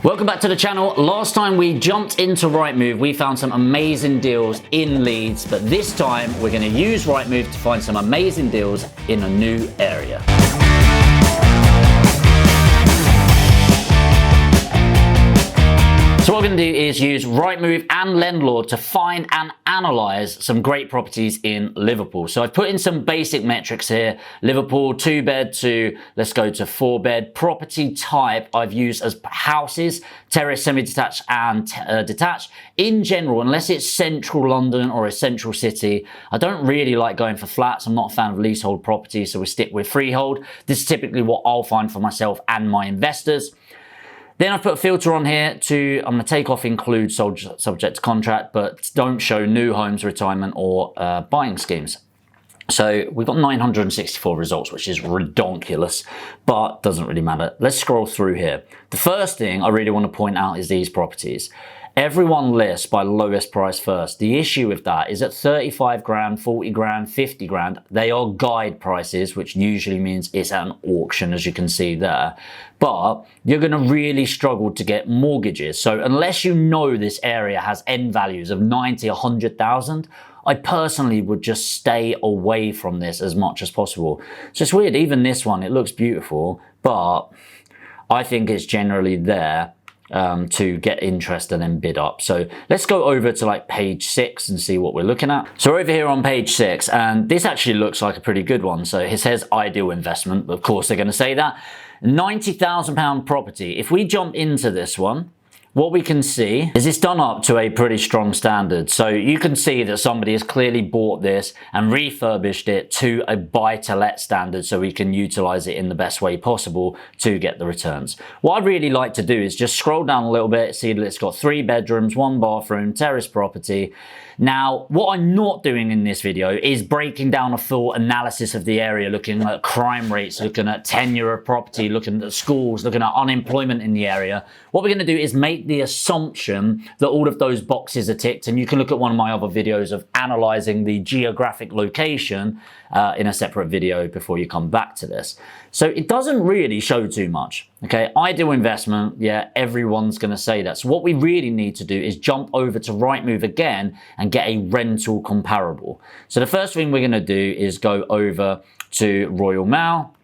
Welcome back to the channel. Last time we jumped into Rightmove, we found some amazing deals in Leeds, but this time we're going to use Rightmove to find some amazing deals in a new area. So what we're going to do is use Rightmove and LENDLORD to find and analyze some great properties in Liverpool. So I've put in some basic metrics here. Liverpool 2-bed to, let's go to 4-bed. Property type I've used as houses, terrace, semi-detached and detached. In general, unless it's central London or a central city, I don't really like going for flats. I'm not a fan of leasehold properties, so we stick with freehold. This is typically what I'll find for myself and my investors. Then I've put a filter on here I'm going to take off include subject to contract, but don't show new homes, retirement or buying schemes. So we've got 964 results, which is ridiculous, but doesn't really matter. Let's scroll through here. The first thing I really want to point out is these properties. Everyone lists by lowest price first. The issue with that is at 35 grand, 40 grand, 50 grand, they are guide prices, which usually means it's at an auction, as you can see there. But you're going to really struggle to get mortgages. So unless you know this area has end values of 90, 100,000, I personally would just stay away from this as much as possible. So it's weird, even this one, it looks beautiful, but I think it's generally there to get interest and then bid up. So let's go over to like page 6 and see what we're looking at. So we're over here on page 6, and this actually looks like a pretty good one. So it says ideal investment, but of course they're going to say that. £90,000 property. If we jump into this one, what we can see is it's done up to a pretty strong standard. So you can see that somebody has clearly bought this and refurbished it to a buy-to-let standard so we can utilize it in the best way possible to get the returns. What I'd really like to do is just scroll down a little bit, see that it's got 3 bedrooms, 1 bathroom, terrace property. Now, what I'm not doing in this video is breaking down a full analysis of the area, looking at crime rates, looking at tenure of property, looking at schools, looking at unemployment in the area. What we're going to do is make the assumption that all of those boxes are ticked, and you can look at one of my other videos of analyzing the geographic location in a separate video before you come back to this. So it doesn't really show too much. Okay, ideal investment, yeah, everyone's going to say that. So what we really need to do is jump over to Rightmove again and get a rental comparable. So the first thing we're going to do is go over to Royal Mail.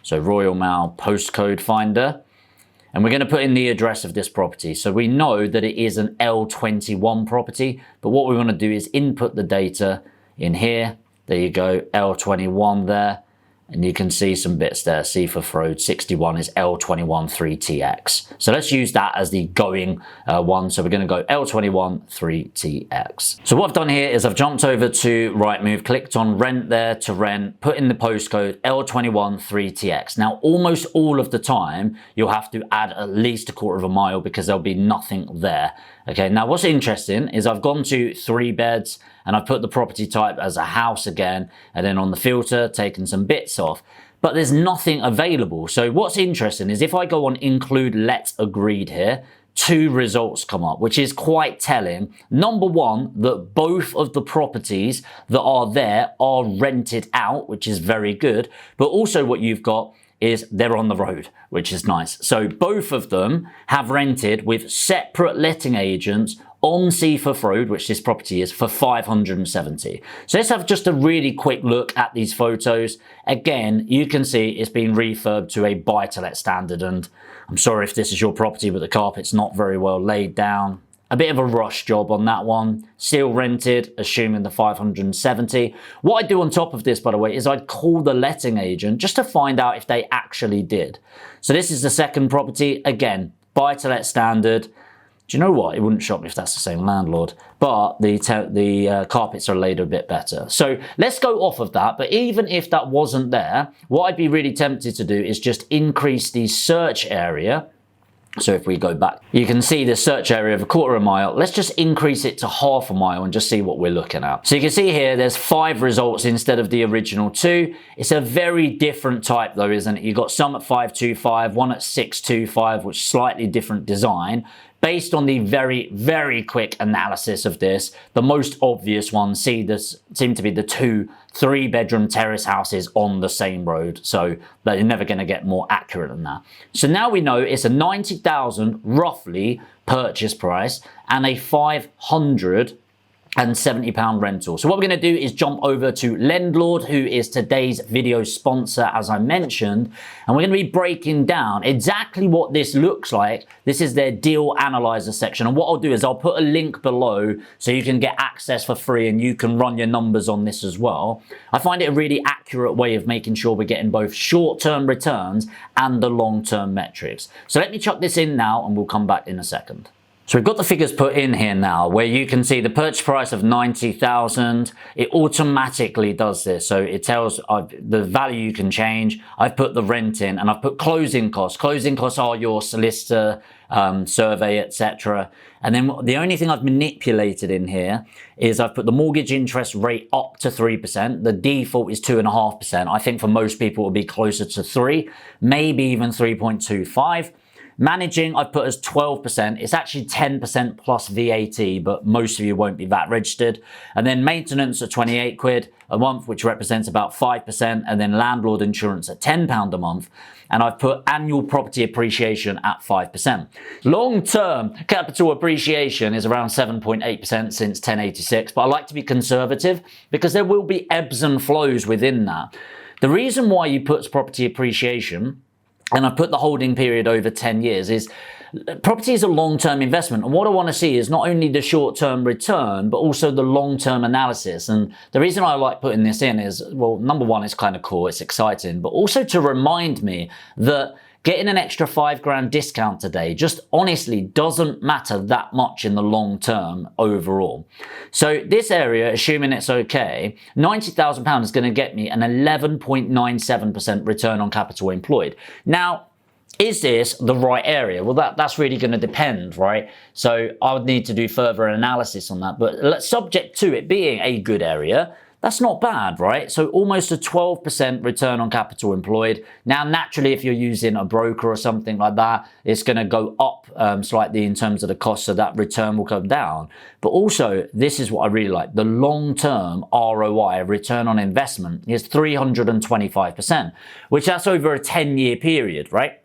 So Royal Mail postcode finder. And we're going to put in the address of this property. So we know that it is an L21 property, but what we want to do is input the data in here. There you go, L21 there. And you can see some bits there. Seaforth Road 61 is L21 3TX. So let's use that as the going one. So we're going to go L21 3TX. So what I've done here is I've jumped over to Rightmove, clicked on rent there to rent, put in the postcode L21 3TX. Now, almost all of the time, you'll have to add at least a quarter of a mile because there'll be nothing there. Okay, now what's interesting is I've gone to 3 beds and I've put the property type as a house again, and then on the filter, taken some bits off, but there's nothing available. So what's interesting is if I go on include let agreed here, 2 results come up, which is quite telling. Number one, that both of the properties that are there are rented out, which is very good, but also what you've got is they're on the road, which is nice. So both of them have rented with separate letting agents on Seaforth Road, which this property is, for 570. So let's have just a really quick look at these photos. Again, you can see it's been refurbed to a buy-to-let standard, and I'm sorry if this is your property, but the carpet's not very well laid down. A bit of a rush job on that one. Still rented, assuming the 570. What I do on top of this, by the way, is I'd call the letting agent just to find out if they actually did. So this is the second property. Again, buy-to-let standard. Do you know what? It wouldn't shock me if that's the same landlord, but the carpets are laid a bit better. So let's go off of that. But even if that wasn't there, what I'd be really tempted to do is just increase the search area. So if we go back, you can see the search area of a quarter of a mile. Let's just increase it to half a mile and just see what we're looking at. So you can see here, there's 5 results instead of the original 2. It's a very different type though, isn't it? You've got some at 525, one at 625, which is slightly different design. based on the very, very quick analysis of this, the most obvious ones seem to be the 2 3-bedroom terrace houses on the same road. So they're never going to get more accurate than that. So now we know it's a 90,000 roughly purchase price and a £570 rental. So what we're going to do is jump over to Landlord, who is today's video sponsor, as I mentioned, and we're going to be breaking down exactly what this looks like. This is their deal analyzer section, and what I'll do is I'll put a link below so you can get access for free and you can run your numbers on this as well. I find it a really accurate way of making sure we're getting both short-term returns and the long-term metrics. So let me chuck this in now and we'll come back in a second. So we've got the figures put in here now where you can see the purchase price of 90,000. It automatically does this. So it tells the value you can change. I've put the rent in and I've put closing costs. Closing costs are your solicitor, survey, etc. And then the only thing I've manipulated in here is I've put the mortgage interest rate up to 3%. The default is 2.5%. I think for most people it will be closer to 3, maybe even 3.25. Managing, I've put as 12%. It's actually 10% plus VAT, but most of you won't be VAT registered. And then maintenance at 28 quid a month, which represents about 5%. And then landlord insurance at £10 a month. And I've put annual property appreciation at 5%. Long-term capital appreciation is around 7.8% since 1086, but I like to be conservative because there will be ebbs and flows within that. The reason why you put property appreciation, and I've put the holding period over 10 years, is property is a long-term investment. And what I want to see is not only the short-term return, but also the long-term analysis. And the reason I like putting this in is, well, number one, it's kind of cool, it's exciting, but also to remind me that getting an extra £5 discount today just honestly doesn't matter that much in the long term overall. So this area, assuming it's okay, £90,000 is going to get me an 11.97% return on capital employed. Now, is this the right area? Well, that's really going to depend, right? So I would need to do further analysis on that. But subject to it being a good area, that's not bad, right? So almost a 12% return on capital employed. Now, naturally, if you're using a broker or something like that, it's going to go up slightly in terms of the cost, so that return will come down. But also, this is what I really like. The long-term ROI, return on investment, is 325%, which that's over a 10-year period, right?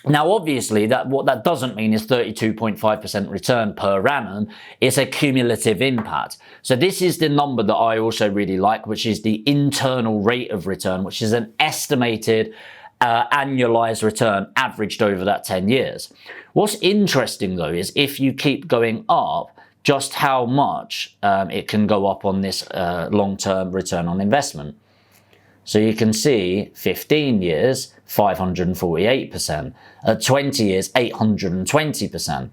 Now, obviously, what that doesn't mean is 32.5% return per annum. It's a cumulative impact. So this is the number that I also really like, which is the internal rate of return, which is an estimated annualized return averaged over that 10 years. What's interesting, though, is if you keep going up, just how much it can go up on this long-term return on investment. So you can see 15 years, 548%. At 20 years, 820%.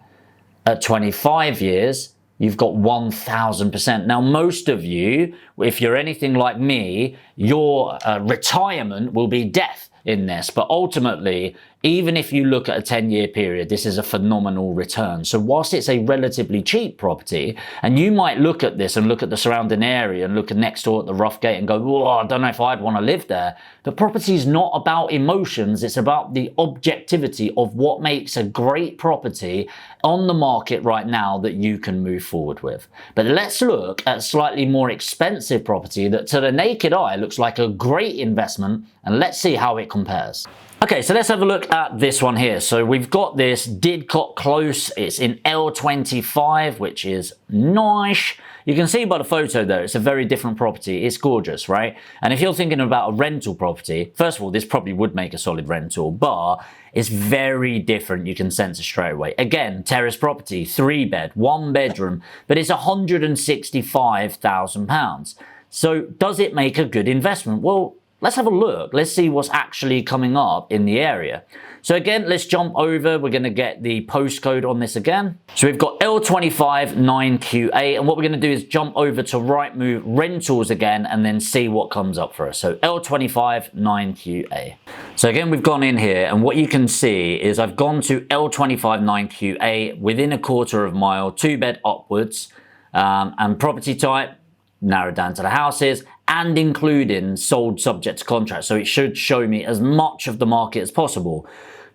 At 25 years, you've got 1000%. Now, most of you, if you're anything like me, your retirement will be death in this. But ultimately, even if you look at a 10-year period, this is a phenomenal return. So whilst it's a relatively cheap property, and you might look at this and look at the surrounding area and look at next door at the rough gate and go, oh, I don't know if I'd want to live there. The property is not about emotions. It's about the objectivity of what makes a great property on the market right now that you can move forward with. But let's look at slightly more expensive property that to the naked eye looks like a great investment, and let's see how it compares. Okay, so let's have a look at this one here. So we've got this Didcot Close. It's in L25, which is nice. You can see by the photo though, it's a very different property. It's gorgeous, right? And if you're thinking about a rental property, first of all, this probably would make a solid rental, but it's very different. You can sense it straight away. Again, terrace property, 3-bed, 1-bedroom, but it's £165,000. So does it make a good investment? Well, let's have a look. Let's see what's actually coming up in the area. So again, let's jump over. We're going to get the postcode on this again. So we've got L25 9QA, and what we're going to do is jump over to Rightmove Rentals again and then see what comes up for us. So L25 9QA. So again, we've gone in here, and what you can see is I've gone to L25 9QA within a quarter of a mile, 2-bed upwards, and property type narrowed down to the houses, and including sold subject to contract. So it should show me as much of the market as possible.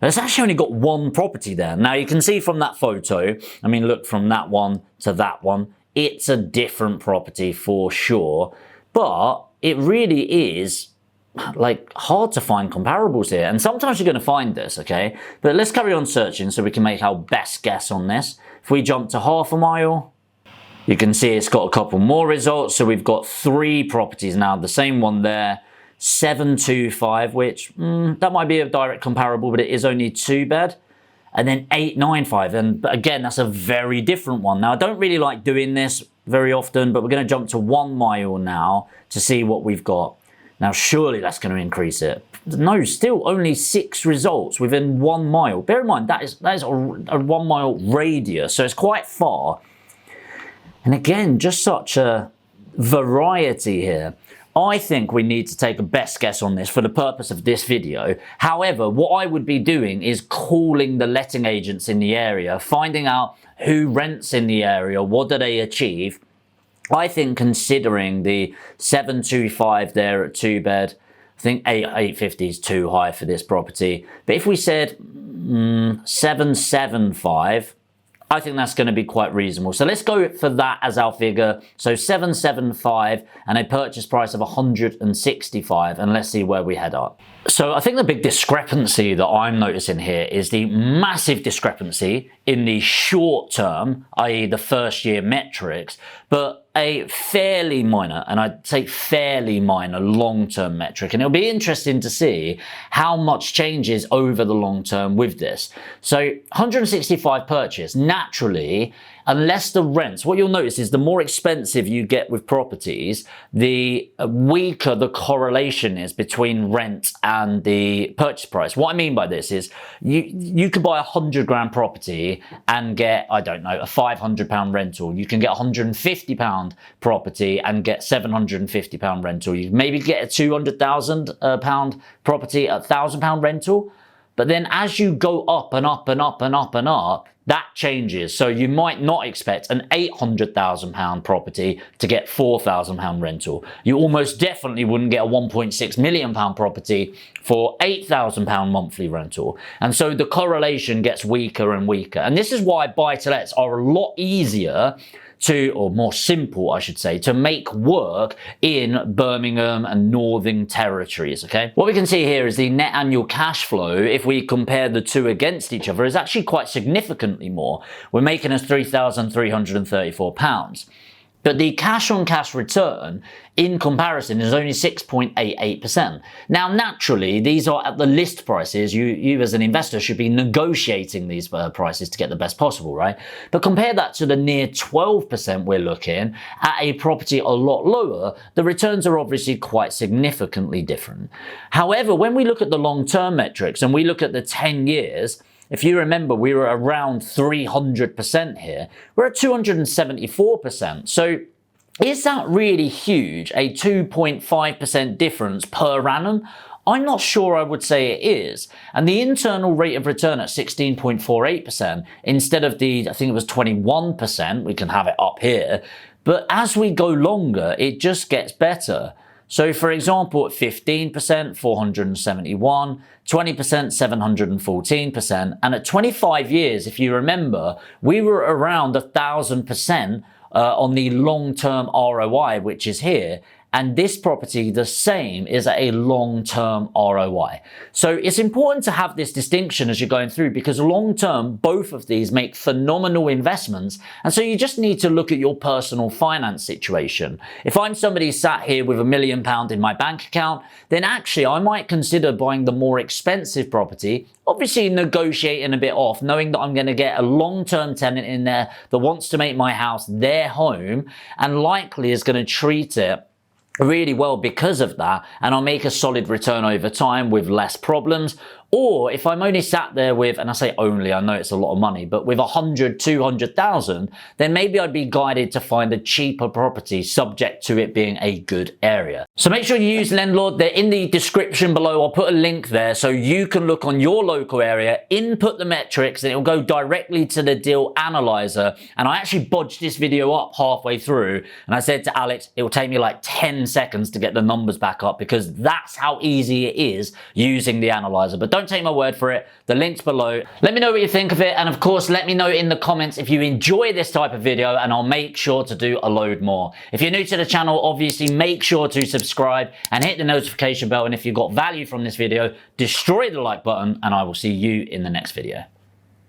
But it's actually only got one property there. Now you can see from that photo, I mean, look from that one to that one, it's a different property for sure, but it really is like hard to find comparables here. And sometimes you're going to find this, okay? But let's carry on searching so we can make our best guess on this. If we jump to half a mile, you can see it's got a couple more results. So we've got 3 properties now, the same one there, 725, which that might be a direct comparable, but it is only 2-bed. And then 895, and again, that's a very different one. Now, I don't really like doing this very often, but we're going to jump to 1 mile now to see what we've got. Now, surely that's going to increase it. No, still only 6 results within 1 mile. Bear in mind, that is a 1 mile radius, so it's quite far. And again, just such a variety here. I think we need to take a best guess on this for the purpose of this video. However, what I would be doing is calling the letting agents in the area, finding out who rents in the area, what do they achieve. I think considering the 725 there at 2-bed, I think 850 is too high for this property. But if we said 775, I think that's going to be quite reasonable. So let's go for that as our figure. So 775 and a purchase price of 165, and let's see where we head up. So I think the big discrepancy that I'm noticing here is the massive discrepancy in the short term, i.e. the first year metrics, but a fairly minor, and I'd say fairly minor, long-term metric. And it'll be interesting to see how much changes over the long term with this. So 165 purchase, naturally, unless the rents, what you'll notice is the more expensive you get with properties, the weaker the correlation is between rent and the purchase price. What I mean by this is you could buy a 100 grand property and get, I don't know, a £500 rental. You can get a £150 property and get £750 rental. You maybe get a £200,000 property at £1,000 rental. But then as you go up and up and up and up and up, that changes. So you might not expect an £800,000 property to get £4,000 rental. You almost definitely wouldn't get a £1.6 million property for £8,000 monthly rental. And so the correlation gets weaker and weaker. And this is why buy-to-lets are a lot easier to, or more simple, I should say, to make work in Birmingham and Northern territories, okay? What we can see here is the net annual cash flow, if we compare the two against each other, is actually quite significantly more. We're making us £3,334. But the cash on cash return in comparison is only 6.88%. Now, naturally, these are at the list prices. You as an investor should be negotiating these prices to get the best possible, right? But compare that to the near 12% we're looking at a property a lot lower, the returns are obviously quite significantly different. However, when we look at the long-term metrics and we look at the 10 years, if you remember, we were around 300% here. We're at 274%. So is that really huge, a 2.5% difference per annum? I'm not sure I would say it is. And the internal rate of return at 16.48% instead of the, I think it was 21%, we can have it up here. But as we go longer, it just gets better. So for example, at 15%, 471, 20%, 714%, and at 25 years, if you remember, we were around 1,000% on the long-term ROI, which is here. And this property, the same, is a long-term ROI. So it's important to have this distinction as you're going through, because long-term, both of these make phenomenal investments. And so you just need to look at your personal finance situation. If I'm somebody sat here with £1 million in my bank account, then actually I might consider buying the more expensive property, obviously negotiating a bit off, knowing that I'm going to get a long-term tenant in there that wants to make my house their home and likely is going to treat it really well because of that, and I'll make a solid return over time with less problems. Or if I'm only sat there with, and I say only, I know it's a lot of money, but with 100, 200,000, then maybe I'd be guided to find a cheaper property subject to it being a good area. So make sure you use LENDLORD. They're in the description below. I'll put a link there so you can look on your local area, input the metrics, and it will go directly to the deal analyzer. And I actually bodged this video up halfway through, and I said to Alex, it will take me like 10 seconds to get the numbers back up because that's how easy it is using the analyzer. But don't take my word for it. The link's below. Let me know what you think of it. And of course, let me know in the comments if you enjoy this type of video, and I'll make sure to do a load more. If you're new to the channel, obviously make sure to subscribe and hit the notification bell. And if you got value from this video, destroy the like button, and I will see you in the next video.